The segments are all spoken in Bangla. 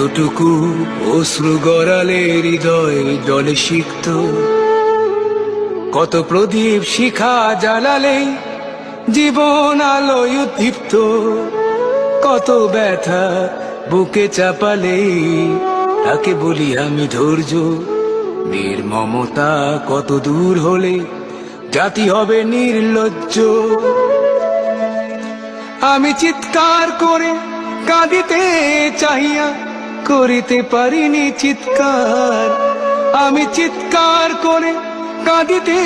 কতটুকু অশ্রু গড়ালে হৃদয় জলে সিক্ত, কত প্রদীপ শিখা জ্বালালে জীবন আলোয় উদ্দীপ্ত, কত ব্যথা বুকে চাপালে তাকে বলি আমি ধৈর্য। নির্মমতা কত দূর হলে জাতি হবে নির্লজ্জ। আমি চিৎকার করে কাঁদিতে চাহিয়া করিতে পারিনি চিৎকার। আমি চিৎকার করে কাঁদিতে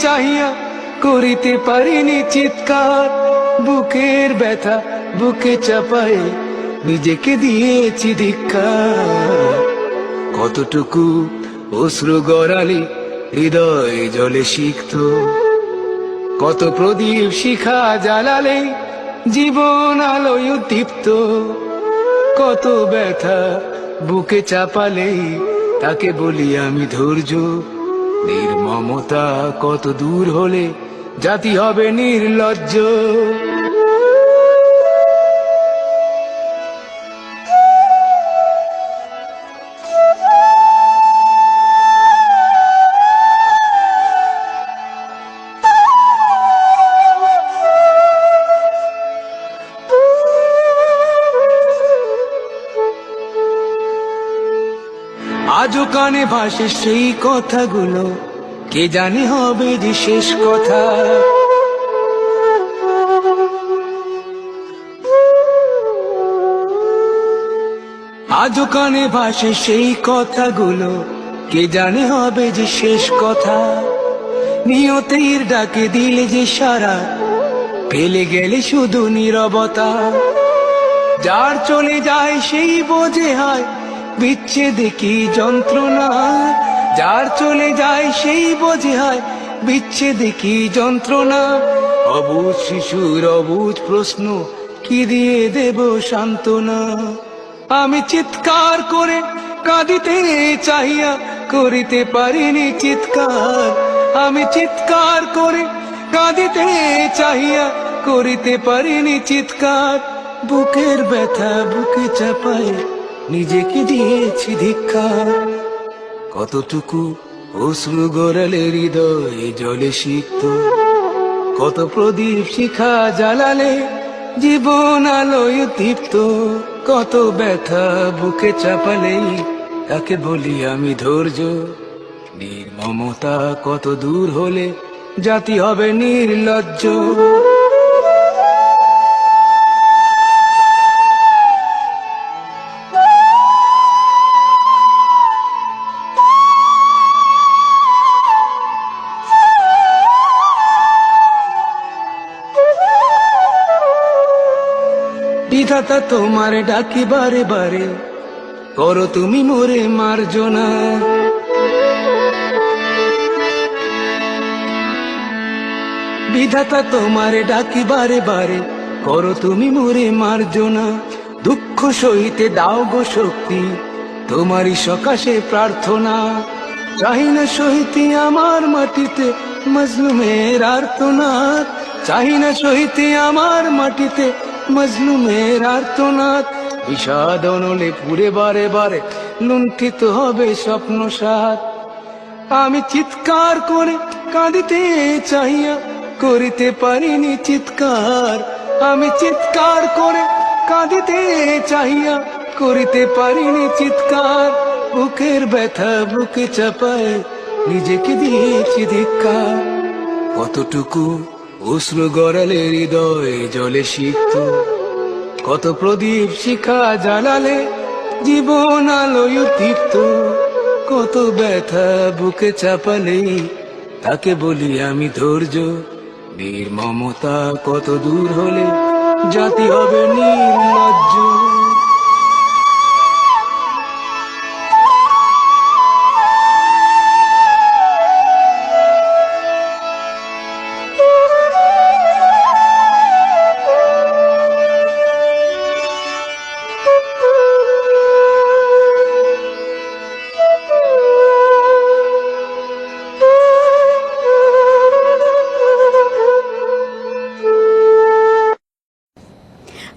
চাহিয়া করিতে পারিনি চিৎকার। বুকের ব্যথা বুকে চাপায়ে নিজেকে দিয়েছি ধিক্কার। কতটুকু অশ্রু গড়ালে হৃদয় জলে সিক্ত, কত প্রদীপ শিখা জ্বালালে জীবন আলোয় উদ্দীপ্ত, কত ব্যথা বুকে চাপালে তাকে বলি আমি ধৈর্য। নির্মমতা কত দূর হলে জাতি হবে নির্লজ্জ। আজও কানে ভাসে সেই কথাগুলো, কে জানে হবে যে শেষ কথা। আজও কানে ভাসে সেই কথাগুলো, কে জানে হবে যে শেষ কথা। নিয়তির ডাকে দিলে যে সারা, ফেলে গেলে শুধু নীরবতা। যার চলে যায় সেই বোঝে হয় বিচ্ছেদে কি যন্ত্রণা। যার চলে যায় সেই বোঝে হয় বিচ্ছেদে কি যন্ত্রণা। অবুঝ শিশুর অবুঝ প্রশ্ন, কি দিয়ে দেব সান্ত্বনা। আমি চিৎকার করে কাঁদিতে চাহিয়া করিতে পারিনি চিৎকার। আমি চিৎকার করে কাঁদিতে চাহিয়া করিতে পারিনি চিৎকার। বুকের ব্যথা বুকে চাপায় নিজেকে দিয়েছি ধিক্কার। কতটুকু অশ্রু গড়ালে হৃদয় জলে সিক্ত, কত প্রদীপ শিখা জ্বালালে জীবন আলোয় উদ্দীপ্ত, কত ব্যথা বুকে চাপালে তাকে বলি আমি ধৈর্য। নির্মমতা কত দূর হলে জাতি হবে নির্লজ্জ। বিধাতা তোমার ডাকি বারে বারে, করো তুমি মোরে মার্জনা। বিধাতা তোমার ডাকি বারে বারে, করো তুমি মোরে মার্জনা। দুঃখ সহিতে দাও গো শক্তি, তোমারই সকাশে প্রার্থনা। চাহি না সহিতে আমার মাটিতে মজলুমের আর্তনাদ। চাহি না সহিতে আমার মাটিতে মজলুমের আর্তনাদ। বিষাদ অনলে পুরে বারে বারে লুণ্ঠিত হবে স্বপ্ন সাথ। আমি চিৎকার করে কাঁদিতে চাহিয়া করিতে পারিনি চিৎকার। আমি চিৎকার করে কাঁদিতে চাহিয়া করিতে পারিনি চিৎকার। বুকের ব্যথা বুকে চাপায় নিজেকে দিয়েছি ধিক্কার। কতটুকু অশ্রু গড়ালে হৃদয় জলে সিক্ত, কত প্রদীপ শিখা জ্বালালে জীবন আলোয় উদ্দীপ্ত, কত ব্যথা বুকে চাপালে তাকে বলি আমি ধৈর্য। নির্মমতা কত দূর হলে জাতি হবে নির্লজ্জ।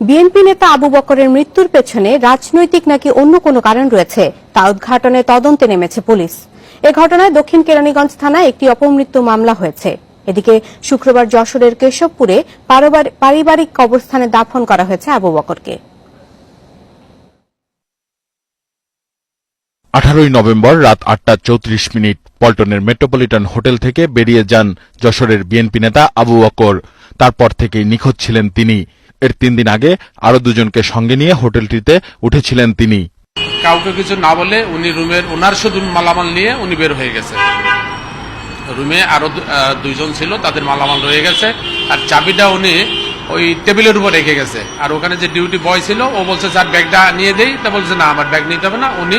বিএনপি নেতা আবু বকরের মৃত্যুর পেছনে রাজনৈতিক নাকি অন্য কোনো কারণ রয়েছে তা উদ্ঘাটনে তদন্তে নেমেছে পুলিশ। এ ঘটনায় দক্ষিণ কেরানীগঞ্জ থানায় একটি অপমৃত্যু মামলা হয়েছে। এদিকে শুক্রবার যশোরের কেশবপুরে পারিবারিক কবরস্থানে দাফন করা হয়েছে আবু বকরকে। 18 নভেম্বর রাত 8:34 পল্টনের মেট্রোপলিটন হোটেল থেকে বেরিয়ে যান যশোরের বিএনপি নেতা আবু বকর। তারপর থেকেই নিখোঁজ ছিলেন তিনি। এর 3 দিন আগে আরো দুজনকে সঙ্গে নিয়ে হোটেলটিতে উঠেছিলেন তিনি। কাউকে কিছু না বলে উনি ওনার শুধু মালামাল নিয়ে উনি বের হয়ে গেছে। রুমে আরো দুইজন ছিল, তাদের মালামাল রয়ে গেছে, আর চাবিটা উনি ওই টেবিলের উপর রেখে গেছে। আর ওখানে যে ডিউটি বয় ছিল ও বলছে স্যার ব্যাগটা নিয়ে দেই, তা বলছে না আমার ব্যাগ নিতে হবে না। উনি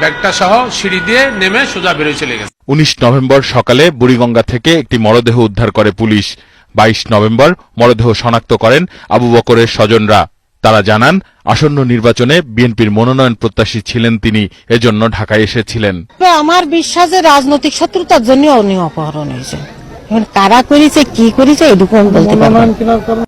ব্যাগটা সহ সিঁড়ি দিয়ে নেমে সোজা বেরোয় চলে গেছে। 19 নভেম্বর সকালে বুড়িগঙ্গা থেকে একটি মরদেহ উদ্ধার করে পুলিশ। 22 নভেম্বর মরদেহ শনাক্ত করেন আবু বকরের স্বজনরা। তারা জানান আসন্ন নির্বাচনে বিএনপির মনোনয়ন প্রত্যাশী ছিলেন তিনি, এজন্য ঢাকায় এসেছিলেন। আমার বিশ্বাস যে রাজনৈতিক শত্রুতার জন্য উনি অপহরণ হয়েছে। এখন কারা করেছে কি করেছে এটুকু আমি বলতে পারবো না।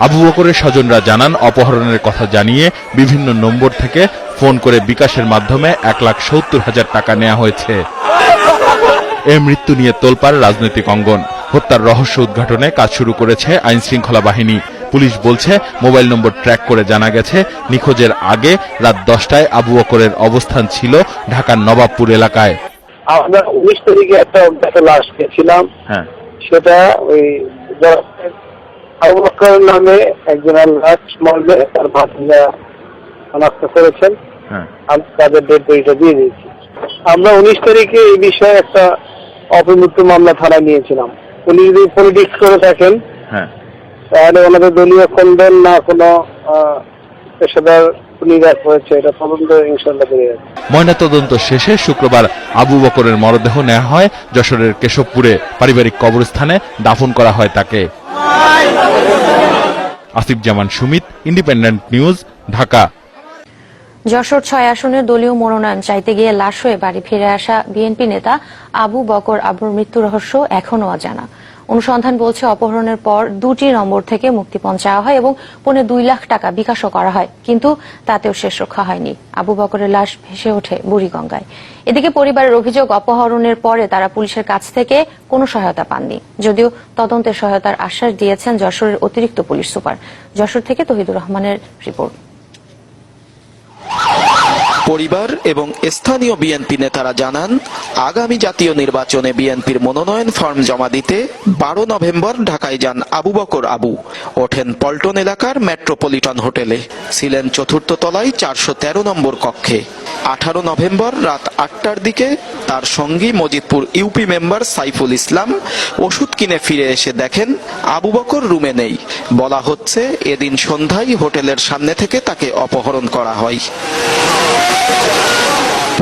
আবু বকরের স্বজনরা জানান অপহরণের কথা জানিয়ে বিভিন্ন নম্বর থেকে ফোন করে বিকাশের মাধ্যমে 1,70,000 টাকা নেওয়া হয়েছে। এ মৃত্যু নিয়ে তোলপাড় রাজনৈতিক অঙ্গন। হত্যার রহস্য উদ্ঘাটনে কাজ শুরু করেছে আইন শৃঙ্খলা বাহিনী। পুলিশ বলছে মোবাইল নম্বর ট্র্যাক করে জানা গেছে নিখোঁজের আগে রাত 10টায় আবু বকরের অবস্থান ছিল ঢাকার নবাবপুর এলাকায়। আমরা 19 তারিখে একটা লাশ পেয়েছিলাম। সেটা ওই আবু বকর নামে একজনের লাশ মর্গে তার ভাতিজা শনাক্ত করেছেন। আমি তাদের ডেড বডিটা দিয়ে দিয়েছি। আমরা 19 তারিখে এই বিষয়ে একটা অপমৃত্যু মামলা থানায় নিয়েছিলাম। উনি যদি পলিটিক্স করে থাকেন তাহলে ওনাদের দলীয় খণ্ডন না কোনো পেশাদার নিরাশ হয়েছে, এটা তদন্ত ইনশাআল্লাহ করে যাবে। ময়নাতদন্ত শেষে শুক্রবার আবু বকরের মরদেহ নেওয়া হয় যশোরের কেশবপুরে। পারিবারিক কবরস্থানে দাফন করা হয় তাকে। আসিফ জামান সুমিত, ইন্ডিপেন্ডেন্ট নিউজ, ঢাকা। যশোর 6 আসনের দলীয় মনোনয়ন চাইতে গিয়ে লাশ হয়ে বাড়ি ফিরে আসা বিএনপি নেতা আবু বকর আবুর মৃত্যু রহস্য এখনও অজানা। অনুসন্ধান বলছে অপহরণের পর 2টি নম্বর থেকে মুক্তিপণ চাওয়া হয় এবং 2.5 লাখ টাকা বিকাশও করা হয়, কিন্তু তাতেও শেষ রক্ষা হয়নি। আবু বকরের লাশ ভেসে ওঠে বুড়িগঙ্গায়। এদিকে পরিবারের অভিযোগ অপহরণের পরে তারা পুলিশের কাছ থেকে কোনো সহায়তা পাননি, যদিও তদন্তের সহায়তার আশ্বাস দিয়েছেন যশোরের অতিরিক্ত পুলিশ সুপার। যশোর থেকে তহিদুর রহমানের রিপোর্ট। পরিবার এবং স্থানীয় বিএনপি নেতারা জানান আগামী জাতীয় নির্বাচনে বিএনপির মনোনয়ন ফর্ম জমা দিতে 12 নভেম্বর ঢাকায় যান আবু বকর আবু। ওঠেন পল্টন এলাকার মেট্রোপলিটন হোটেলে, ছিলেন 4র্থ তলায় 413 নম্বর কক্ষে। 18 নভেম্বর রাত 8টার দিকে তার সঙ্গী মজিদপুর ইউপি মেম্বার সাইফুল ইসলাম ওষুধ কিনে ফিরে এসে দেখেন আবু বকর রুমে নেই। বলা হচ্ছে এদিন সন্ধ্যায় হোটেলের সামনে থেকে তাকে অপহরণ করা হয়।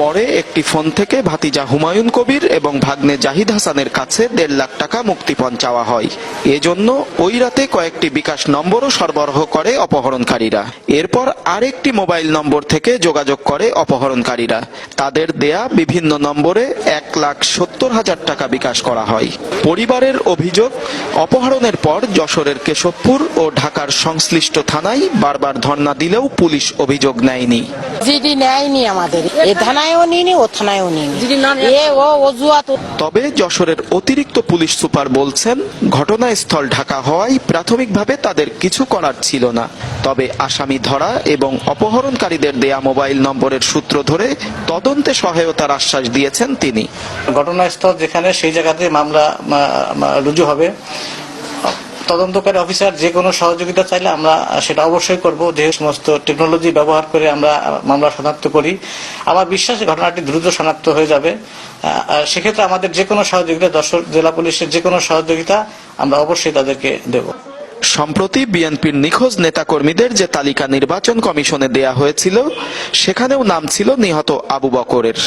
পরে একটি ফোন থেকে ভাতিজা হুমায়ুন কবির এবং ভাগ্নে জাহিদ হাসানের কাছে 1.5 লাখ টাকা মুক্তিপণ চাওয়া হয়। এজন্য ওই রাতে কয়েকটি বিকাশ নম্বরও সরবরাহ করে অপহরণকারীরা। এরপর আরেকটি মোবাইল নম্বর থেকে যোগাযোগ করে অপহরণকারীরা। তাদের দেয়া বিভিন্ন নম্বরে 1,70,000 টাকা বিকাশ করা হয়। পরিবারের অভিযোগ, অপহরণের পর যশোরের কেশবপুর ও ঢাকার সংশ্লিষ্ট থানায় বারবার ধর্ণা দিলেও পুলিশ অভিযোগ নেয়নি। জিডি নেয়নি আমাদের, এ থানায়ও নিনি ও থানায়ও নিনি। তবে যশোরের অতিরিক্ত পুলিশ সুপার বলছেন ঘটনাস্থল ঢাকা হওয়ায় প্রাথমিকভাবে তাদের কিছু করার ছিল না। তবে আসামি ধরা এবং অপহরণকারীদের দেয়া মোবাইল নম্বরের সূত্র ধরে তদন্তে সহায়তার আশ্বাস দিয়েছেন তিনি। ঘটনাস্থল যেখানে সেই জায়গাতে মামলা রুজু হবে। তদন্তকারী অফিসার যে কোনো সহযোগিতা চাইলে আমরা সেটা অবশ্যই করব। যে সমস্ত টেকনোলজি ব্যবহার করে আমরা মামলা শনাক্ত করি, আমার বিশ্বাস ঘটনাটি দ্রুত শনাক্ত হয়ে যাবে। সেক্ষেত্রে আমাদের যে কোনো সহযোগিতা, যশোর জেলা পুলিশের যে কোনো সহযোগিতা আমরা অবশ্যই তাদেরকে দেব। সম্প্রতি বিএনপির নিখোঁজ নেতাকর্মীদের যে তালিকা নির্বাচন কমিশনে দেয়া হয়েছিল, সেখানেও নাম ছিল নিহত আবু বকরের।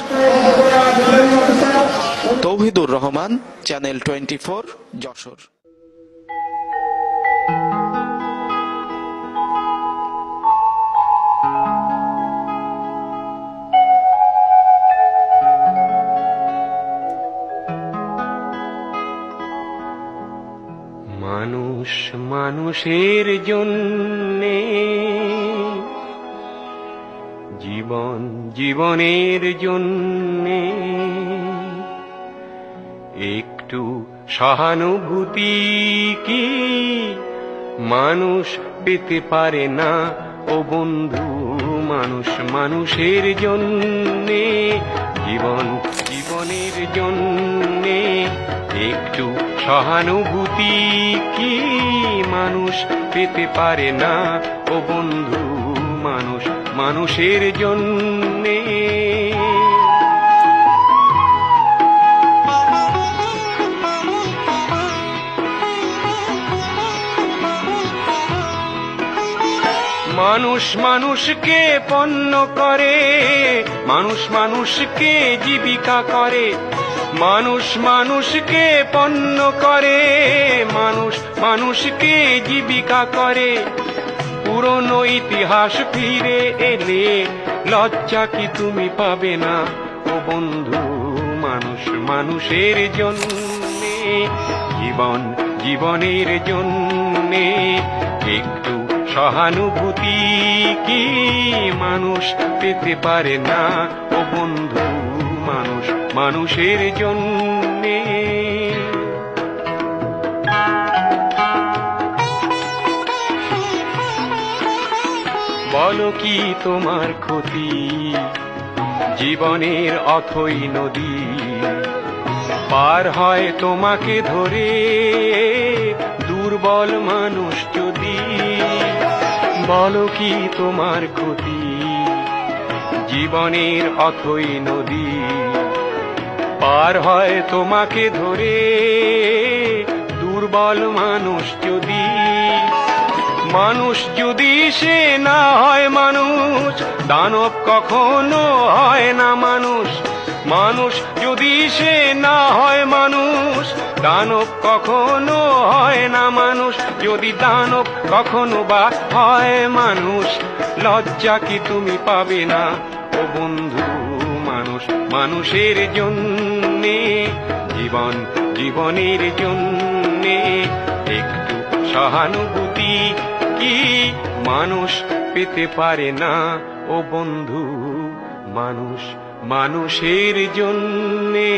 তৌহিদুর রহমান, চ্যানেল 24, যশোর। মানুষ মানুষ মানুষের জন্যে, জীবন জীবনের জন্যে একটু সহানুভূতি কি মানুষ পেতে পারে না ও বন্ধু? মানুষ মানুষের জন্যে, জীবন জীবনের জন্যে একটু সহানুভূতি কি মানুষ পেতে পারে না ও বন্ধু? মানুষ মানুষের জন্যে। মানুষ মানুষকে পণ্য করে, মানুষ মানুষকে জীবিকা করে, মানুষ মানুষকে পণ্য করে, মানুষ মানুষকে জীবিকা করে। পুরনো ইতিহাস ফিরে এলে লজ্জা কি তুমি পাবে না ও বন্ধু? মানুষ মানুষের জন্যে, জীবন জীবনের জন্যে একটু সহানুভূতি কি মানুষ পেতে পারে না ও বন্ধু? মানুষ মানুষের জন্যে। বলো কি তোমার ক্ষতি জীবনের অথই নদী, পার হয় তোমাকে ধরে দুর্বল মানুষ যদি। বলো কি তোমার ক্ষতি জীবনের অথই নদী, পার হয় তোমাকে ধরে দুর্বল মানুষ যদি। মানুষ যদি সে না হয় মানুষ, দানব কখনো হয় না মানুষ। মানুষ যদি সে না হয় মানুষ, দানব কখনো হয় না মানুষ। যদি দানব কখনো বা হয় মানুষ, লজ্জা কি তুমি পাবে না ও বন্ধু? মানুষ মানুষের জন্যে, জীবন জীবনের জন্যে একটু সহানুভূতি কি মানুষ পেতে পারে না ও বন্ধু? মানুষ মানুষের জন্যে।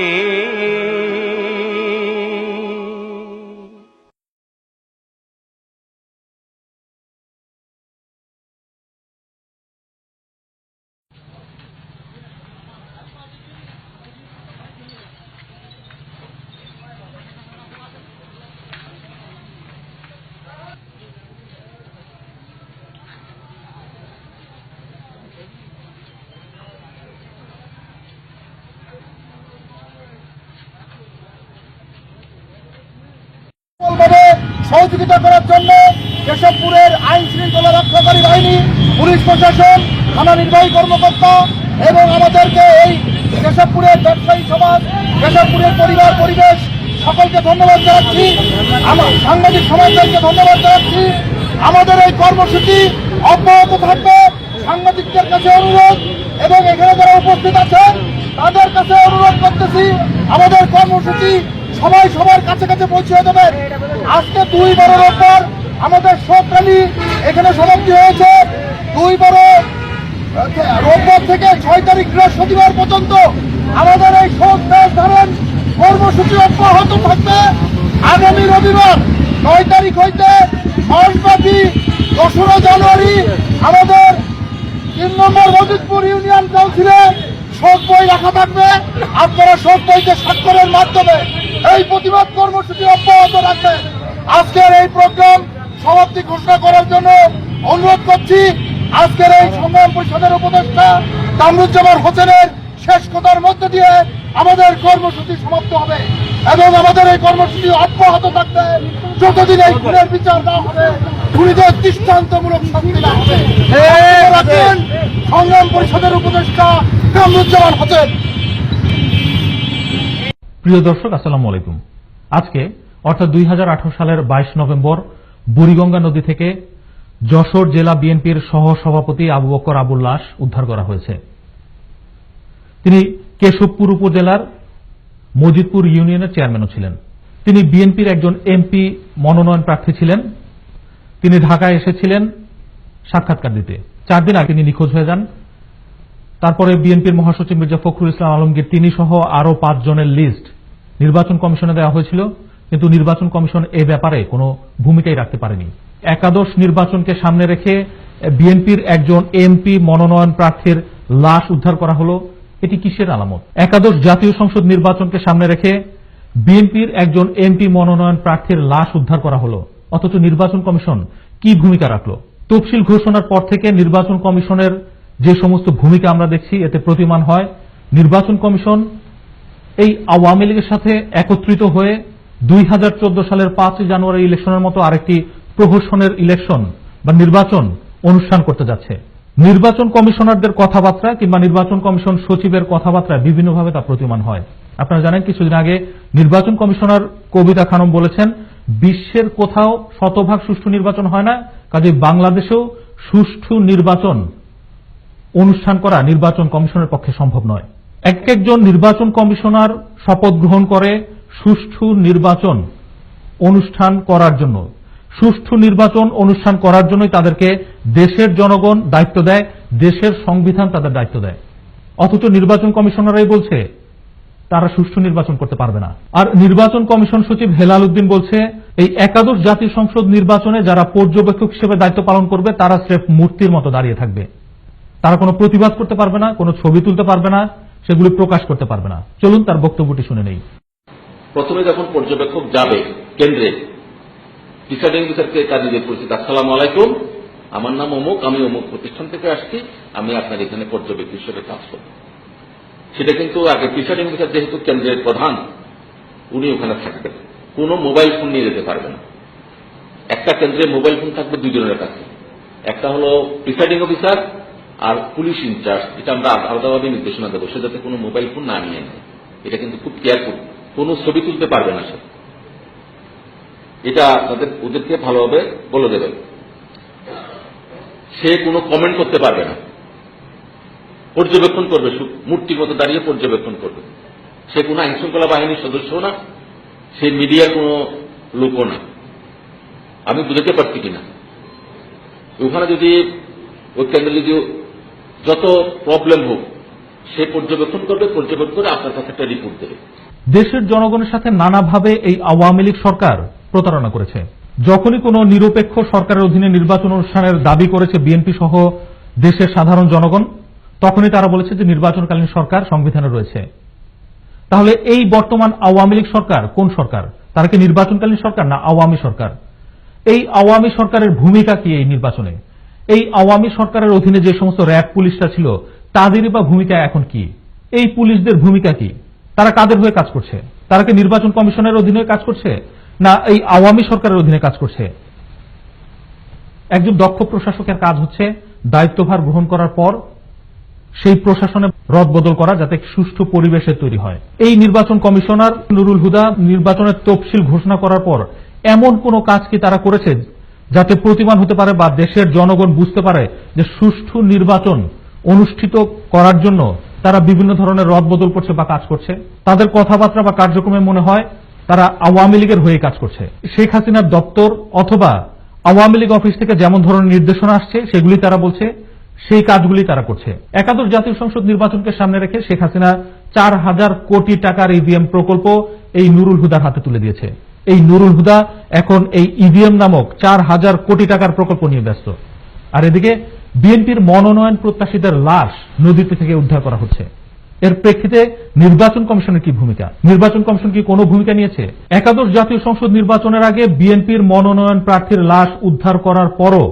সহযোগিতা করার জন্য কেশবপুরের আইন শৃঙ্খলা রক্ষাকারী বাহিনী, পুলিশ প্রশাসন, থানা নির্বাহী কর্মকর্তা এবং আমাদেরকে এই কেশবপুরের ব্যবসায়ী সমাজ, কেশবপুরের পরিবার পরিবেশ সকলকে ধন্যবাদ জানাচ্ছি। আমার সাংবাদিক সমাজকে ধন্যবাদ জানাচ্ছি। আমাদের এই কর্মসূচি অব্যাহত থাকবে। সাংবাদিকদের কাছে অনুরোধ এবং এখানে যারা উপস্থিত আছেন তাদের কাছে অনুরোধ করতেছি, আমাদের কর্মসূচি সবাই সবার কাছে কাছে পৌঁছে দেবেন। আজকে 2/12 রোববার আমাদের শোক র্যালি এখানে সমাপ্তি হয়েছে। 2/12 রোববার থেকে 6 তারিখ বৃহস্পতিবার পর্যন্ত আমাদের এই শোক ধারণ কর্মসূচি অব্যাহত থাকবে। আগামী রবিবার 9 তারিখ হইতে মাসব্যাপী 2রা জানুয়ারি আমাদের 3 নম্বর মজিদপুর ইউনিয়ন কাউন্সিলে শোক বই রাখা থাকবে। আপনারা শোক বইতে স্বাক্ষরের মাধ্যমে এই প্রতিবাদ কর্মসূচি অব্যাহত রাখবেন। আজকের এই প্রোগ্রাম সমাপ্তি ঘোষণা করার জন্য অনুরোধ করছি। আজকের এই সংগ্রাম পরিষদের উপদেষ্টা কামরুজ্জামান হোসেনের শেষ কথার মধ্য দিয়ে আমাদের কর্মসূচি সমাপ্ত হবে এবং আমাদের এই কর্মসূচি অব্যাহত থাকবে যতদিন এই খুনের বিচার না হবে, খুনিদের দৃষ্টান্তমূলক শাস্তি না হবে। সংগ্রাম পরিষদের উপদেষ্টা কামরুজ্জামান হোসেন। প্রিয় দর্শক, আসসালামু আলাইকুম। আজকে অর্থাৎ 2018 সালের 22 নভেম্বর বুড়িগঙ্গা নদী থেকে যশোর জেলা বিএনপির সহসভাপতি আবু বকর আবুর লাশ উদ্ধার করা হয়েছে। তিনি কেশবপুর উপজেলার মজিদপুর ইউনিয়নের চেয়ারম্যানও ছিলেন। তিনি বিএনপির একজন এমপি মনোনয়ন প্রার্থী ছিলেন। তিনি ঢাকায় এসেছিলেন সাক্ষাৎকার দিতে। 4 দিন আগে তিনি নিখোঁজ হয়ে যান। তারপরে বিএনপির মহাসচিব মির্জা ফখরুল ইসলাম আলমগীর তিনি সহ আরো 5 জনের লিস্ট নির্বাচন কমিশনে দেওয়া হয়েছিল, কিন্তু নির্বাচন কমিশন এ ব্যাপারে কোনো ভূমিকাই রাখতে পারেনি। একাদশ নির্বাচনকে সামনে রেখে বিএনপির একজন এমপি মনোনয়ন প্রার্থীর লাশ উদ্ধার করা হলো, এটি কিসের আলামত? একাদশ জাতীয় সংসদ নির্বাচনকে সামনে রেখে বিএনপির একজন এমপি মনোনয়ন প্রার্থীর লাশ উদ্ধার করা হলো, অথচ নির্বাচন কমিশন কি ভূমিকা রাখলো? তফসিল ঘোষণার পর থেকে নির্বাচন কমিশনের যে সমস্ত ভূমিকা আমরা দেখছি এতে প্রতীয়মান হয় নির্বাচন কমিশন এই আওয়ামী লীগের সাথে একত্রিত হয়ে 2014 সালের 5 জানুয়ারি ইলেকশনের মতো আরেকটি প্রহসনের ইলেকশন বা নির্বাচন অনুষ্ঠান করতে যাচ্ছে। নির্বাচন কমিশনারদের কথাবার্তা কিংবা নির্বাচন কমিশন সচিবের কথাবার্তা বিভিন্নভাবে তা প্রতীয়মান হয়। আপনারা জানেন কিছুদিন আগে নির্বাচন কমিশনার কবিতা খানম বলেছেন বিশ্বের কোথাও শতভাগ সুষ্ঠু নির্বাচন হয় না, কাজে বাংলাদেশেও সুষ্ঠু নির্বাচন অনুষ্ঠান করা নির্বাচন কমিশনের পক্ষে সম্ভব নয়। একজন নির্বাচন কমিশনার শপথ গ্রহণ করে সুষ্ঠু নির্বাচন অনুষ্ঠান করার জন্য, সুষ্ঠু নির্বাচন অনুষ্ঠান করার জন্যই তাদেরকে দেশের জনগণ দায়িত্ব দেয়, দেশের সংবিধান তাদের দায়িত্ব দেয়, অথচ নির্বাচন কমিশনাররাই বলছে তারা সুষ্ঠু নির্বাচন করতে পারবে না। আর নির্বাচন কমিশন সচিব হেলাল উদ্দিন বলছে এই একাদশ জাতীয় সংসদ নির্বাচনে যারা পর্যবেক্ষক হিসেবে দায়িত্ব পালন করবে তারা স্রেফ মূর্তির মতো দাঁড়িয়ে থাকবে, তারা কোনো প্রতিবাদ করতে পারবে না, কোনো ছবি তুলতে পারবে না, সেগুলি প্রকাশ করতে পারবে না। চলুন তার বক্তব্যটি শুনে নেই। প্রথমে যখন পর্যবেক্ষক যাবে কেন্দ্রে, প্রিসাইডিং অফিসারকে কাজে দিয়ে পরিচিত, আসসালামু আলাইকুম, আমার নাম অমুক, আমি অমুক প্রতিষ্ঠান থেকে আসছি, আমি আপনার এখানে পর্যবেক্ষক হিসেবে কাজ করব। সেটা কিন্তু আগে প্রিসাইডিং অফিসার যেহেতু কেন্দ্রের প্রধান, উনি ওখানে থাকবেন, কোনো মোবাইল ফোন নিয়ে যেতে পারবে না। একটা কেন্দ্রে মোবাইল ফোন থাকবে 2 জনের কাছে, একটা হলো প্রিসাইডিং অফিসার আর পুলিশ ইনচার্জ, এটা আমরা আলাদাভাবে নির্দেশনা দেবো, সে যাতে কোনো মোবাইল ফোন না নিয়ে নেয়। এটা কিন্তু খুব কেয়ারফুল, কোনো ছবি তুলতে পারবে না সে, এটা ওদেরকে ভালোভাবে বলে দেবেন। সে কোনো কমেন্ট করতে পারবে না, পর্যবেক্ষণ করবে, মূর্তির মতো দাঁড়িয়ে পর্যবেক্ষণ করবে। সে কোনো আইন শৃঙ্খলা বাহিনীর সদস্য না, সে মিডিয়ার কোনো লোকও না। আমি বুঝতে পারছি কিনা, ওখানে যদি ওই কেন্দ্রে যদি যত প্রবলেম হোক সে পর্যবেক্ষণ করবে, পর্যবেক্ষণ করে আপনার কাছে একটা রিপোর্ট দেবে। দেশের জনগণের সাথে নানাভাবে এই আওয়ামী লীগ সরকার প্রতারণা করেছে। যখনই কোনো নিরপেক্ষ সরকারের অধীনে নির্বাচন অনুষ্ঠানের দাবি করেছে বিএনপি সহ দেশের সাধারণ জনগণ, তখনই তারা বলেছে যে নির্বাচনকালীন সরকার সংবিধানে রয়েছে। তাহলে এই বর্তমান আওয়ামী লীগ সরকার কোন সরকার? তারা কি নির্বাচনকালীন সরকার না আওয়ামী সরকার? এই আওয়ামী সরকারের ভূমিকা কি এই নির্বাচনে? এই আওয়ামী সরকারের অধীনে যে সমস্ত র্যাব পুলিশরা ছিল তাদেরই বা ভূমিকা এখন কি? এই পুলিশদের ভূমিকা কি? তারা কাদের হয়ে কাজ করছে? তারা কি নির্বাচন কমিশনের অধীনে কাজ করছে না এই আওয়ামী সরকারের অধীনে কাজ করছে? একজন দক্ষ প্রশাসকের কাজ হচ্ছে দায়িত্বভার গ্রহণ করার পর সেই প্রশাসনে রদবদল করা, যাতে সুষ্ঠু পরিবেশের তৈরি হয়। এই নির্বাচন কমিশনার নুরুল হুদা নির্বাচনের তফসিল ঘোষণা করার পর এমন কোন কাজ কি তারা করেছে যাতে প্রতিমান হতে পারে বা দেশের জনগণ বুঝতে পারে যে সুষ্ঠু নির্বাচন অনুষ্ঠিত করার জন্য তারা বিভিন্ন ধরনের রদবদল করছে বা কাজ করছে? তাদের কথাবার্তা বা কার্যক্রমে মনে হয় তারা আওয়ামী লীগের হয়ে কাজ করছে। শেখ হাসিনার দপ্তর অথবা আওয়ামী লীগ অফিস থেকে যেমন ধরনের নির্দেশনা আসছে সেগুলি তারা বলছে, সেই কাজগুলি তারা করছে। একাদশ জাতীয় সংসদ নির্বাচনকে সামনে রেখে শেখ হাসিনা 4000 কোটি টাকার ইভিএম প্রকল্প এই নুরুল হুদার হাতে তুলে দিয়েছে। এই নুরুল হুদা এখন এই ইভিএম নামক 4000 কোটি টাকার প্রকল্প নিয়ে ব্যস্ত। আর এদিকে বিএনপির মনোনয়ন প্রত্যাশীদের লাশ নদীতে থেকে উদ্ধার করা হচ্ছে। এর প্রেক্ষিতে নির্বাচন কমিশনের কি ভূমিকা? নির্বাচন কমিশন কি কোনো ভূমিকা নিয়েছে? একাদশ জাতীয় সংসদ নির্বাচনের আগে বিএনপির মনোনয়ন প্রার্থীর লাশ উদ্ধার করার পরও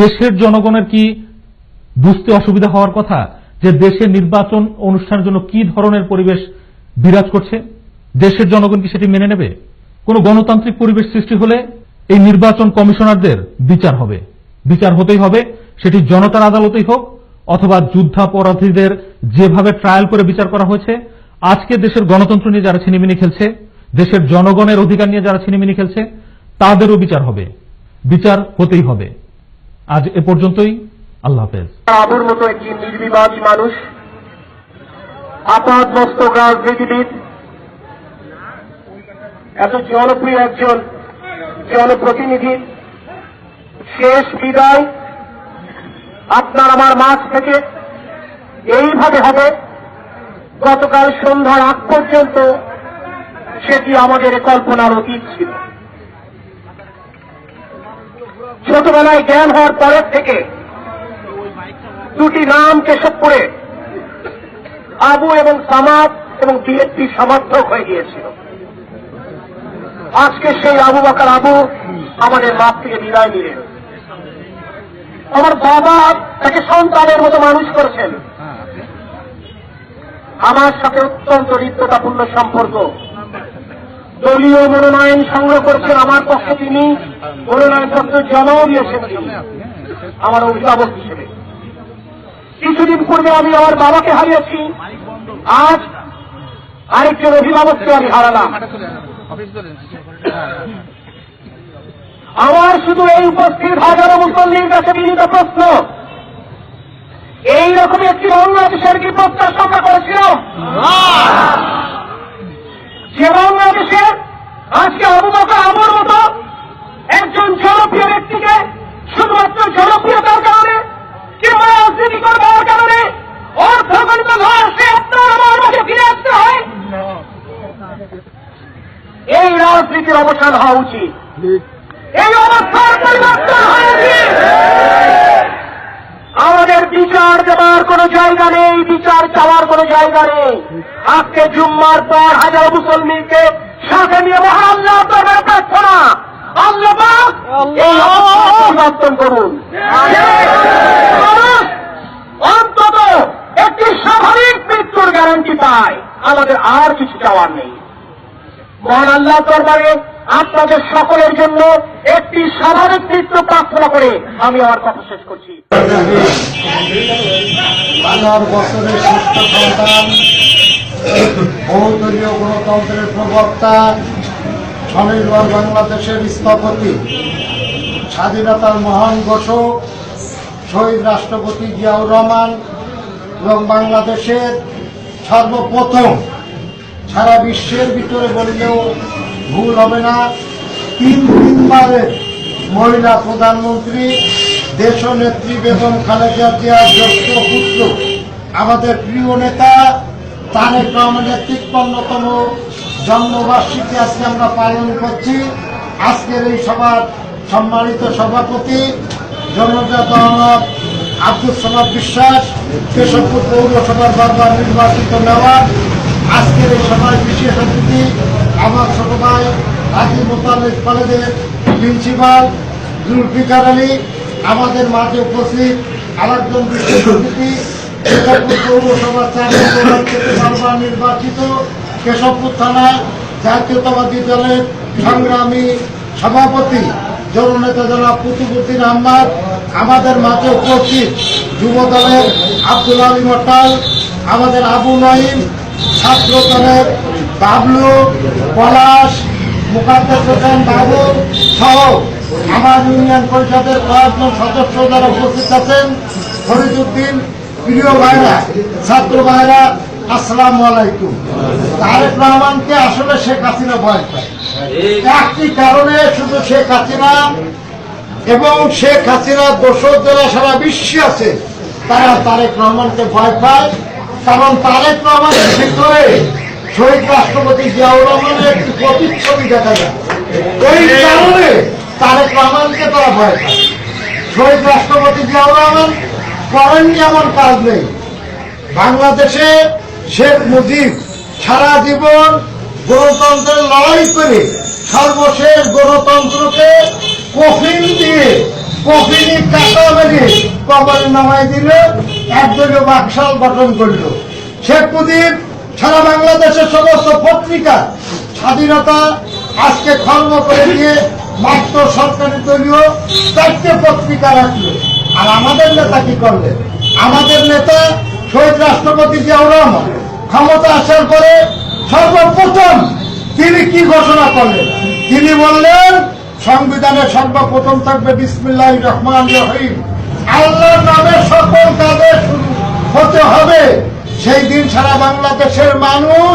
দেশের জনগণের কি বুঝতে অসুবিধা হওয়ার কথা যে দেশে নির্বাচন অনুষ্ঠানের জন্য কি ধরনের পরিবেশ বিরাজ করছে? দেশের জনগণ কি সেটি মেনে নেবে? কোন গণতান্ত্রিক পরিবেশ সৃষ্টি হলে এই নির্বাচন কমিশনারদের বিচার হবে, বিচার হতেই হবে, সেটি জনতার আদালতেই হোক অথবা যুদ্ধাপরাধীদের যেভাবে ট্রায়াল করে বিচার করা হয়েছে। আজকে দেশের গণতন্ত্র নিয়ে যারা ছিনিমিনি খেলছে, দেশের জনগণের অধিকার নিয়ে যারা ছিনিমিনি খেলছে, তাদেরও বিচার হবে, বিচার হতেই হবে। আজ এ পর্যন্তই। আল্লাহ হাফেজ। আবুর মতো একটি নির্বিবাদ মানুষ, আপাতমস্তক রাজনীতিবিদ, এত জনপ্রিয় একজন জনপ্রতিনিধি, শেষ বিদায় আপনার আমার মাঝ থেকে এইভাবে হবে। গতকাল সন্ধ্যার আগ পর্যন্ত সেটি আমাদের কল্পনার অতীত ছিল। ছোটবেলায় জ্ঞান হওয়ার পরের থেকে দুটি নাম কেশবপুরে আবু এবং সামাদ এবং বিএনপি সমর্থক হয়ে গিয়েছিল। আজকে সেই আবু বকর আবু আমাদের মাঠ থেকে বিদায় নিলেন। আমার বাবা তাকে সন্তানের মতো মানুষ করেছেন। আমার সাথে অত্যন্ত হৃদ্যতাপূর্ণ সম্পর্ক। দলীয় মনোনয়ন সংগ্রহ করছেন আমার পক্ষে, তিনি মনোনয়নপত্র জমাও দিয়েছেন তিনি আমার অভিভাবক হিসেবে। কিছুদিন পূর্বে আমি আমার বাবাকে হারিয়েছি, আজ আরেকজন অভিভাবককে আমি হারালাম। আমার শুধু এই উপস্থিত হাজারো মুসল্লির কাছে বিনীত প্রশ্ন, এইরকম একটি বাংলাদেশের কি প্রত্যাশা করেছিল? যে বাংলাদেশে আজকে আবু বকর আবুর মতো একজন জনপ্রিয় ব্যক্তিকে শুধুমাত্র জনপ্রিয়তার কারণে কিংবা রাজনীতি করবার কারণে অর্থগণিত লসে আপনার আমার মাঝে ফিরে আসতে হয়। এই রাজনীতির অবসান হওয়া উচিত, এই অবস্থার পরিবর্তন হওয়া উচিত। আমাদের বিচার দেওয়ার কোন জায়গা নেই, বিচার চাওয়ার কোন জায়গা নেই। আজকে জুম্মার পর হাজার মুসলমানকে সাথে নিয়ে মহান আল্লাহ দরবারে প্রার্থনা, আল্লাহ পাক এই অবস্থা পরিবর্তন করুন। অন্তত একটি স্বাভাবিক মৃত্যুর গ্যারান্টি পায়, আমাদের আর কিছু চাওয়ার নেই। মহান আল্লাহ দরবারে আপনাদের সকলের জন্য একটি স্বাভাবিক মৃত্যু প্রার্থনা করে আমি আমার কথা শেষ করছি। 12 বছরের শ্রেষ্ঠ সন্তান, বহুদলীয় গণতন্ত্রের প্রবক্তা, স্বনির্ভর বাংলাদেশের স্থপতি, স্বাধীনতার মহান ঘোষক শহীদ রাষ্ট্রপতি জিয়াউর রহমান এবং বাংলাদেশের সর্বপ্রথম, সারা বিশ্বের ভিতরে বললেও ভুল হবে না, তিনবারের মহিলা প্রধানমন্ত্রী, দেশনেত্রী বেগম খালেদা জিয়ার জ্যেষ্ঠ পুত্র, আমাদের প্রিয় নেতা তারেক রহমানের 53তম জন্মবার্ষিকী আজকে আমরা পালন করছি। আজকের এই সভার সম্মানিত সভাপতি জননেতা আব্দুল সামাদ বিশ্বাস, কেশবপুর পৌরসভার বারবার নির্বাচিত মেয়র, আজকের এই সভায় বিশেষ অতিথি আমার ছোট ভাই হাজী মোতালেব কলেজের প্রিন্সিপাল জুলফিকার আলী, আমাদের মাঝে উপস্থিত আরেকজন বিশেষ অতিথি কেশবপুর পৌরসভার 4 নম্বর থেকে বারবার নির্বাচিত কেশবপুর থানা জাতীয়তাবাদী দলের সংগ্রামী সভাপতি জননেতা জনাব কুতুবুদ্দিন আহমদ, আমাদের মাঝে উপস্থিত যুব দলের আব্দুল আলী মটাল, আমাদের আবু নঈম, ছাত্র দলের বাবলু, পলাশ, মুকাদ্দেস হোসেন বাবু সহ আমার ইউনিয়ন পরিষদের কয়েকজন সদস্য যারা উপস্থিত আছেন, ফরিদউদ্দিন, প্রিয় ভাইরা, ছাত্র ভাইরা, আসসালামু আলাইকুম। তারেক রহমানকে আসলে শেখ হাসিনা ভয় পায় একটি কারণে, শুধু শেখ হাসিনা এবং শেখ হাসিনার দোসর যারা সারা বিশ্বে আছে তারা তারেক রহমানকে ভয় পায়, কারণ তারেক রহমানের ভিতরে শহীদ রাষ্ট্রপতি জিয়াউর রহমানের একটি প্রতিচ্ছবি দেখা যায়। এই কারণে তারেক রহমানকে তারা ভয় পায়। শহীদ রাষ্ট্রপতি জিয়াউর রহমান করেননি এমন কাজ নেই। বাংলাদেশে শেখ মুজিব সারা জীবন গণতন্ত্রের লড়াই করে সর্বশেষ গণতন্ত্রকে কফিন দিয়ে, কফিনি কাটা মেরে কবরে নামাই দিল, একদলীয় বাকশাল গঠন করল। শেখ মুজিব সারা বাংলাদেশের সমস্ত পত্রিকা স্বাধীনতা আজকে খর্ব করে দিয়ে মাত্র সরকারি দলীয় 4টে পত্রিকা রাখলো। আর আমাদের নেতা কি করলেন? আমাদের নেতা শহীদ রাষ্ট্রপতি জিয়াউর রহমান ক্ষমতা আসার পরে সর্বপ্রথম তিনি কি ঘোষণা করলেন? তিনি বললেন সংবিধানের সর্বপ্রথম থাকবে বিসমিল্লাহির রহমানির রহিম, আল্লাহর নামে সকল কাজে শুরু হতে হবে। সেই দিন সারা বাংলাদেশের মানুষ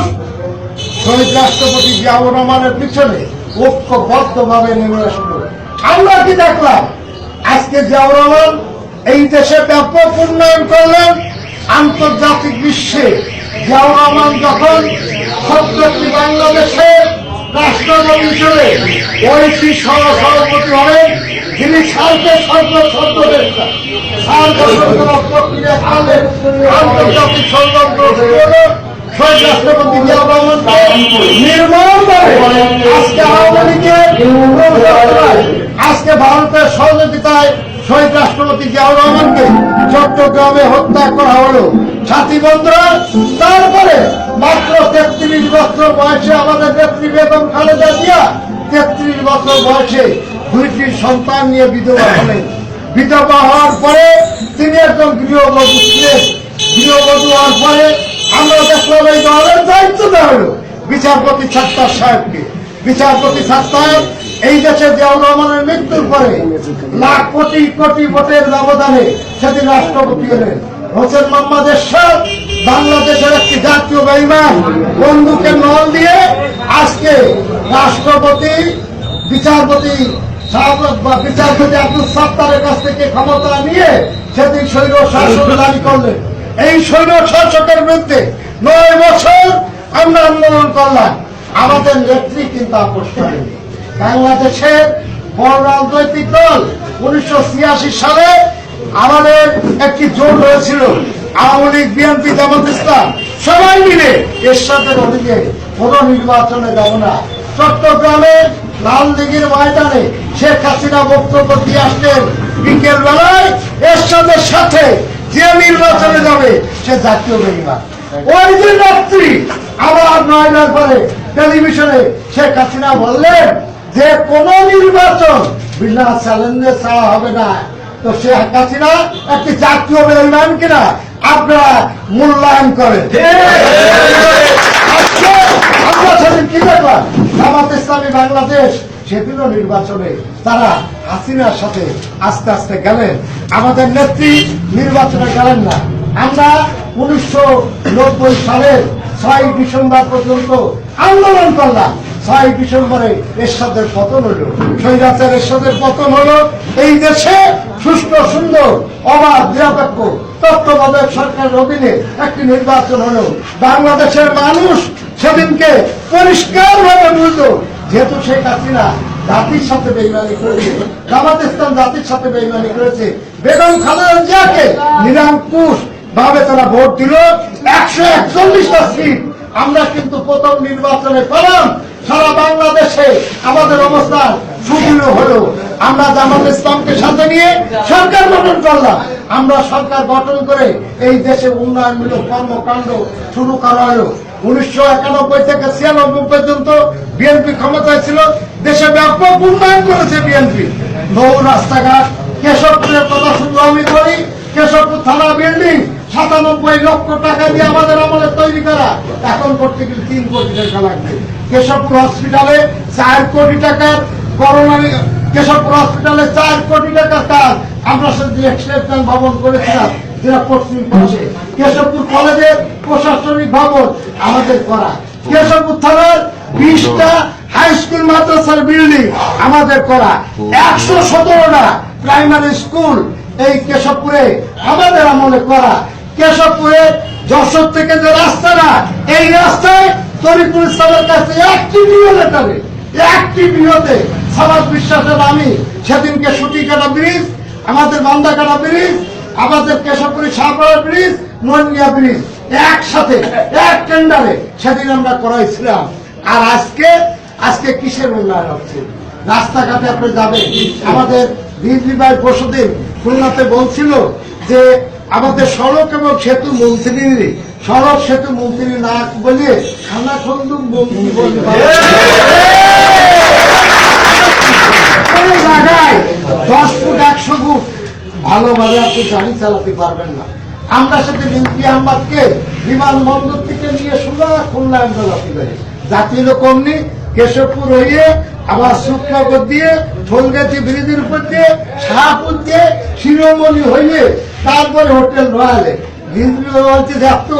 শহীদ রাষ্ট্রপতি জিয়াউর রহমানের পিছনে ঐক্যবদ্ধভাবে নেমে আসলো। আমরা কি দেখলাম? আজকে জিয়াউর রহমান এই দেশে ব্যাপক উন্নয়ন করলেন। আন্তর্জাতিক বিশ্বে জিয়াউর রহমান যখন সম্প্রতি বাংলাদেশে রাষ্ট্রপতি হিসেবে ওইটি সভাপতি হলেন, যিনি সার্কের সর্বদেশটা প্রক্রিয়াকালে আন্তর্জাতিক ষড়যন্ত্র শহীদ রাষ্ট্রপতি জিয়াউর রহমানকে নির্মমভাবে আজকে আওয়ামী লীগের আজকে ভারতের সহযোগিতায় শহীদ রাষ্ট্রপতি জিয়াউর রহমানকে চট্টগ্রামে হত্যা করা হলো। সাথী বন্ধুরা, তারপরে মাত্র 33 বছর বয়সে আমাদের নেত্রী বেগম খালেদা জিয়া 33 বছর বয়সে 2টি সন্তান নিয়ে বিধবা হলেন। বিধবা হওয়ার পরে তিনি একজন গৃহবধূ ছিলেন। গৃহবধূ হওয়ার পরে আমরা দেখলাম এই দলের দায়িত্ব দেওয়া হলো বিচারপতি সাত্তার সাহেবকে। বিচারপতি সাত্তার এই দেশে জিয়াউর রহমানের মৃত্যুর পরে লাখ কোটি কোটি ভোটের ব্যবধানে সেদিন রাষ্ট্রপতি হলেন। হোসেন মোহাম্মদ এরশাদ বাংলাদেশের একটি জাতীয় বেঈমান বন্দুকে নল দিয়ে আজকে রাষ্ট্রপতি বিচারপতি আব্দুল সাত্তারের কাছ থেকে ক্ষমতা নিয়ে সেদিন স্বৈর শাসন জারি করলেন। এই স্বৈর শাসকের বিরুদ্ধে 9 বছর আমরা আন্দোলন করলাম। আমাদের নেত্রী কিন্তু আপোষ করেনি। বাংলাদেশের বড় রাজনৈতিক দল 1986 সালে আমাদের একটি জোট হয়েছিল, আওয়ামী লীগ, বিএনপি, জামাত ইসলাম সবাই মিলে এরশাদের অধীনে কোন নির্বাচনে যাব না। চট্টগ্রামে লাল দিঘির ময়দানে শেখ হাসিনা বক্তব্য দিয়ে আসলেন, বিকেল বেলায় এরশাদের সাথে যে নির্বাচনে যাবে সে জাতীয় বেঈমান। ওই দিন রাত্রি আবার 9টার পরে টেলিভিশনে শেখ হাসিনা বললেন যে কোন নির্বাচন বিনা চ্যালেঞ্জে চাওয়া হবে না। তো শেখ হাসিনা একটি জাতীয় বেঈমান কিনা আপনারা মূল্যায়ন করেন। আজকে আমরা সেদিন কি দেখলাম, জামাত ইসলামী বাংলাদেশ সেদিনও নির্বাচনে তারা হাসিনার সাথে আস্তে আস্তে গেলেন। আমাদের নেত্রী নির্বাচনে গেলেন না। আমরা 1990 সালের 6 ডিসেম্বর পর্যন্ত আন্দোলন করলাম। 6 ডিসেম্বরে এরশাদের পতন হলো, স্বৈরাচার এরশাদের পতন হলো। এই দেশে সুষ্ঠু, সুন্দর, অবাধ, নিরপেক্ষ তত্ত্বাবধায়ক সরকারের অধীনে একটি নির্বাচন হলো। বাংলাদেশের মানুষ সেদিনকে পরিষ্কারভাবে বুঝল, যেহেতু শেখ হাসিনা জাতির সাথে বেইমানি করেছে, জামাত ইসলাম জাতির সাথে বেইমানি করেছে, বেগম খালেদা জিয়াকে নিরঙ্কুশ ভাবে তারা ভোট দিল। 141টা সিট আমরা কিন্তু প্রথম নির্বাচনে পেলাম। সারা বাংলাদেশে আমাদের অবস্থান সুদৃঢ় হলো। আমরা জামাত ইসলামকে সাথে নিয়ে সরকার গঠন করলাম। আমরা সরকার গঠন করে এই দেশে উন্নয়নমূলক কর্মকাণ্ড শুরু করা হলো। 1991 থেকে 96 পর্যন্ত বিএনপি ক্ষমতায় ছিল। দেশে ব্যাপক উন্নয়ন করেছে বিএনপি। বহু রাস্তাঘাট, কেশবপুরের কথা শুধু আমি করি, কেশবপুর থানা বিল্ডিং 97 লক্ষ টাকা দিয়ে আমাদের আমলে তৈরি করা, এখন করতে গেলে 3 কোটি টাকা লাগবে। কেশবপুর হসপিটালে 4 কোটি টাকার করোনা, কেশবপুর হসপিটালে 4 কোটি টাকার কাজ আমরা সেদিন এক্সটেনশন ভবন করেছিলাম, যেটা পশ্চিম পাশে। কেশবপুর কলেজের প্রশাসনিক ভবন আমাদের করা। কেশবপুর থানার 20টা হাই স্কুল মাদ্রাসার বিল্ডিং আমাদের করা। 117টা প্রাইমারি স্কুল এই কেশবপুরে আমাদের আমলে করা। কেশবপুরে যশোর থেকে যে রাস্তাটা, এই রাস্তায় তরিকুল ইসলামের কাছে একটি ভিডিওতে সমাজ বিশ্বাসের আমি সেদিনকে সুটিকাটা ব্রিজ, আমাদের বান্দাকাটা ব্রিজ, আমাদের কেশবপুরী শাহপাড়া ব্রিজ, নন্দিয়া ব্রিজ একসাথে এক টেন্ডারে সেদিন আমরা করাইছিলাম। আর আজকে কিসের উন্নয়ন হচ্ছে? রাস্তাঘাটে আপনি যাবেন, আমাদের রিজভি ভাই পরশুদিন খুলনাতে বলছিল যে আমাদের সড়ক এবং সেতু মন্ত্রী, সড়ক সেতু মন্ত্রী না বলে খানা খন্দুক মন্ত্রী বলে জায়গায় 10 ফুট 100 ফুট ভালোভাবে আপনি গাড়ি চালাতে পারবেন না। আমরা সেদিন ইমতি আহমদকে বিমানবন্দর থেকে নিয়ে সোজা খুলনা আন্দোলন জাতীয় কমনি কেশবপুর হইয়ে আবার শুক্লাপুর দিয়ে ঠোলগাছি ব্রিজের উপর দিয়ে শাহপুর দিয়ে শিরোমণি হইয়ে তারপরে হোটেল রয়ালে বলছে যে এত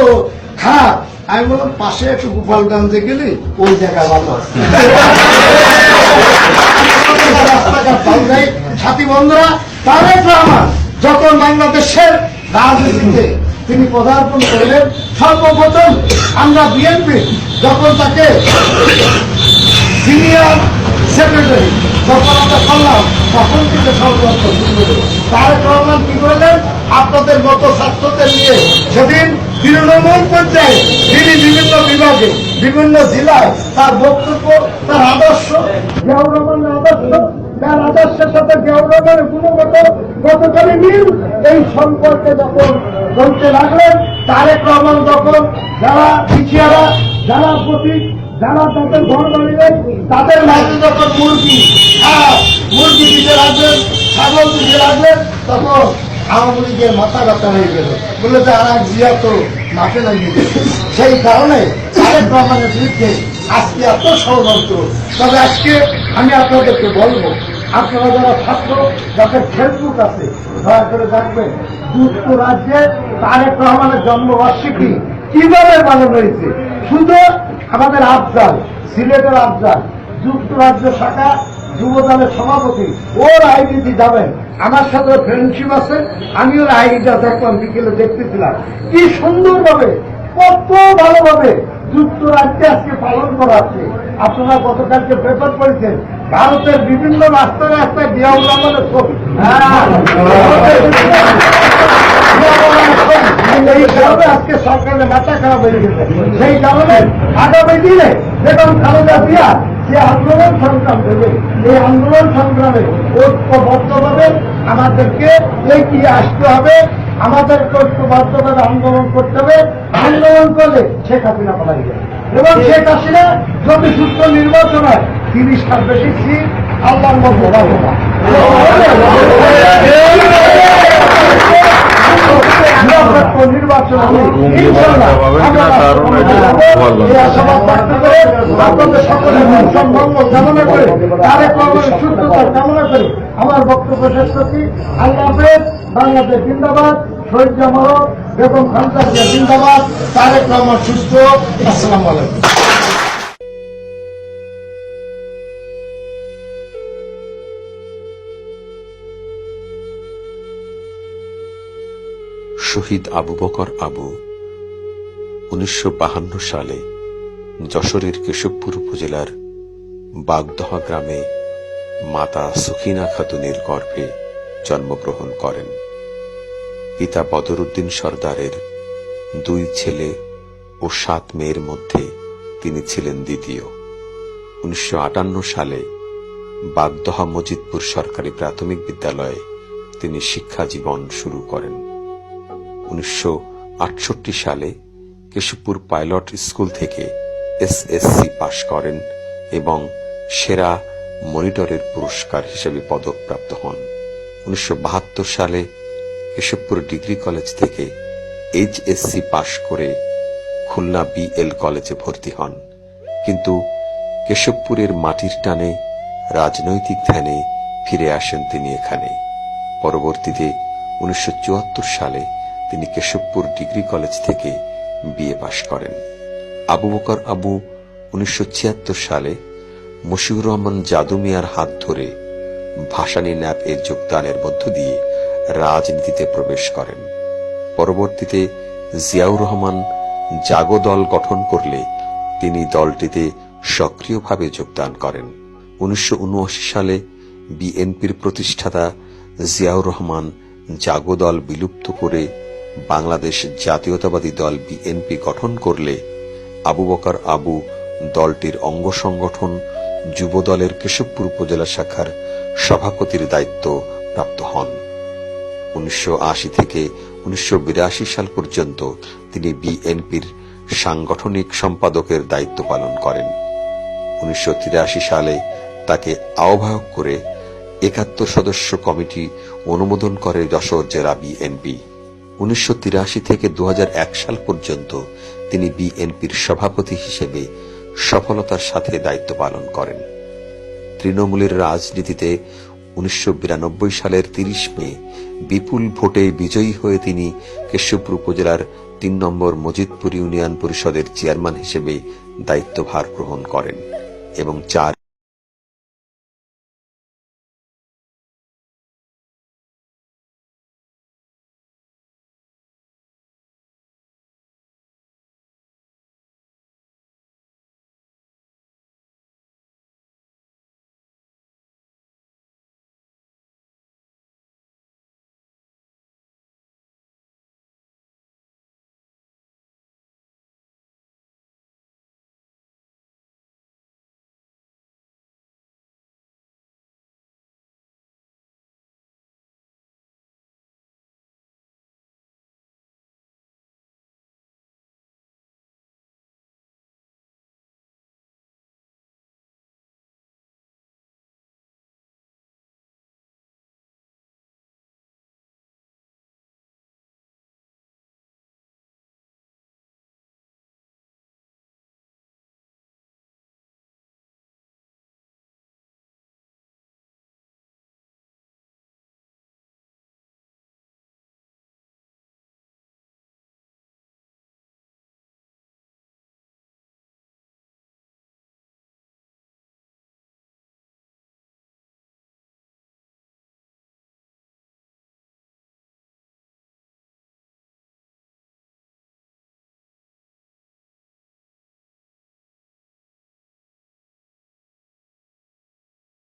খারাপ। আমি বললাম পাশে একটু গোপালগঞ্জে গেলে ওই জায়গায় ভালো আছে। রাস্তাঘাট ভালো নেই। সাথী বন্ধুরা, তারেক রহমান যখন বাংলাদেশের রাজনীতিতে তিনি পদার্পণ করলেন, সর্বপ্রথম আমরা বিএনপি যখন তাকে সিনিয়র সেক্রেটারি যখন আমরা করলাম, তখন থেকে ষড়যন্ত্র শুরু হলো। তারেক রহমান কি করলেন, আপনাদের মতো ছাত্রদের নিয়ে সেদিন তৃণমূল পর্যায়ে তিনি বিভিন্ন বিভাগে বিভিন্ন জেলায় তার বক্তব্য, তার আদর্শ, জিয়াউর রহমানের আদর্শ, তার আদর্শের সাথে জিয়াউর রহমানের গুণগত কতখানি মিল, এই সম্পর্কে যখন বলতে লাগলেন, তারেক রহমান যখন যারা পিছিয়ারা, যারা প্রতীক, যারা তাদের ঘর বানিলেন, তাদের মাঝে যখন মুরগি দিতে লাগলেন, ছাগল দিতে লাগলেন, তখন আওয়ামী লীগের মাথা ব্যথা হয়ে গেল, বললো যে আর এক জিয়া তো মাঠে লাগিয়ে গেছে। সেই কারণে তারেক রহমানের বিরুদ্ধে আজকে এত ষড়যন্ত্র। তবে আজকে আমি আপনাদেরকে বলবো, আপনারা যারা ছাত্র, যাদের ফেসবুক আছে, দয়া করে দেখবেন যুক্তরাজ্যে তারেক রহমানের জন্মবার্ষিকী কিভাবে পালন হয়েছে। শুধু আমাদের আফজাল, সিলেটের আফজাল, যুক্তরাজ্য শাখা যুবদলের সভাপতি, ওর আইডিতে যাবেন, আমার সাথে ফ্রেন্ডশিপ আছে, আমি ওর আইডিটা দেখলাম, বিকেলে দেখতেছিলাম, কি সুন্দরভাবে, কত ভালোভাবে যুক্তরাজ্যে আজকে পালন করা হচ্ছে। আপনারা গতকালকে পেপার পড়েছেন, ভারতের বিভিন্ন রাস্তায় রাস্তায় জিয়াউর রহমানের ছবি। এই কারণে আজকে সরকারের মাথা খারাপ হয়ে গেছে। সেই কারণে আগামী দিনে বেগম খালেদা জিয়া যে আন্দোলন সংগ্রাম দেবে, এই আন্দোলন সংগ্রামে ঐক্যবদ্ধভাবে আমাদেরকে এগিয়ে আসতে হবে, আমাদেরকে ঐক্যবদ্ধভাবে আন্দোলন করতে হবে। আন্দোলন করলে শেখ হাসিনা পালাই যাবে, এবং শেখ হাসিনা যদি সুস্থ নির্বাচন হয় 30টার বেশি সিট আল্লাহর মধ্যে পাবো না। নির্বাচন আপনাদের সকলের মঙ্গল কামনা করে, তারেক রহমানের সুস্থতার কামনা করে আমার বক্তব্য শেষ করছি। আল্লাহ হাফেজ। বাংলাদেশ জিন্দাবাদ, শহীদ জামাল, বেগম খালেদা জিয়া জিন্দাবাদ, তারেক রহমান সুস্থ। আসসালামু আলাইকুম। শহীদ আবু বকর আবু 1952 সালে যশোরের কেশবপুর উপজেলার বাগদহ গ্রামে মাতা সুখিনা খাতুনের গর্ভে জন্মগ্রহণ করেন। পিতা বদরুদ্দিন সরদারের 2 ছেলে ও 7 মেয়ের মধ্যে তিনি ছিলেন দ্বিতীয়। 1958 সালে বাগদহ মজিদপুর সরকারি প্রাথমিক বিদ্যালয়ে তিনি শিক্ষা জীবন শুরু করেন। 1968 সালে কেশবপুর পাইলট স্কুল থেকে এসএসসি পাশ করেন এবং সেরা মনিটরের পুরস্কার হিসেবে পদকপ্রাপ্ত হন। 1972 সালে কেশবপুর ডিগ্রি কলেজ থেকে এইচএসসি পাশ করে খুলনা বিএল কলেজে ভর্তি হন, কিন্তু কেশবপুরের মাটির টানে রাজনৈতিক ধ্যানে ফিরে আসেন তিনি এখানে। পরবর্তীতে 1974 সালে তিনি কেশবপুর ডিগ্রি কলেজ থেকে বিএ পাশ করেন। আবু বকর আবু 1976 সালে মশিউর রহমান জাদু মিয়ার হাত ধরে ভাসানী ন্যাপ এর যোগদানের মধ্য দিয়ে রাজনীতিতে প্রবেশ করেন। পরবর্তীতে জিয়াউর রহমান জাগো দল গঠন করলে তিনি দলটিতে সক্রিয়ভাবে যোগদান করেন। 1979 সালে বিএনপির প্রতিষ্ঠাতা জিয়াউর রহমান জাগো দল বিলুপ্ত করে বাংলাদেশ জাতীয়তাবাদী দল বিএনপি গঠন করলে আবু বকর আবু দলটির অঙ্গ সংগঠন যুব দলের কেশবপুর উপজেলা শাখার সভাপতির দায়িত্ব প্রাপ্ত হন। 1980 থেকে 1982 সাল পর্যন্ত তিনি বিএনপির সাংগঠনিক সম্পাদকের দায়িত্ব পালন করেন। 1983 সালে তাকে আহ্বায়ক করে 71 সদস্য কমিটি অনুমোদন করে যশোর জেলা বিএনপি। 1983 থেকে 2001 সাল পর্যন্ত তিনি বিএনপির সভাপতি হিসেবে সফলতার সাথে দায়িত্ব পালন করেন। তৃণমূলের রাজনীতিতে 1992 সালের 30 মে বিপুল ভোটে বিজয়ী হয়ে তিনি কেশবপুর উপজেলার 3 নম্বর মজিদপুর ইউনিয়ন পরিষদের চেয়ারম্যান হিসেবে দায়িত্বভার গ্রহণ করেন এবং 4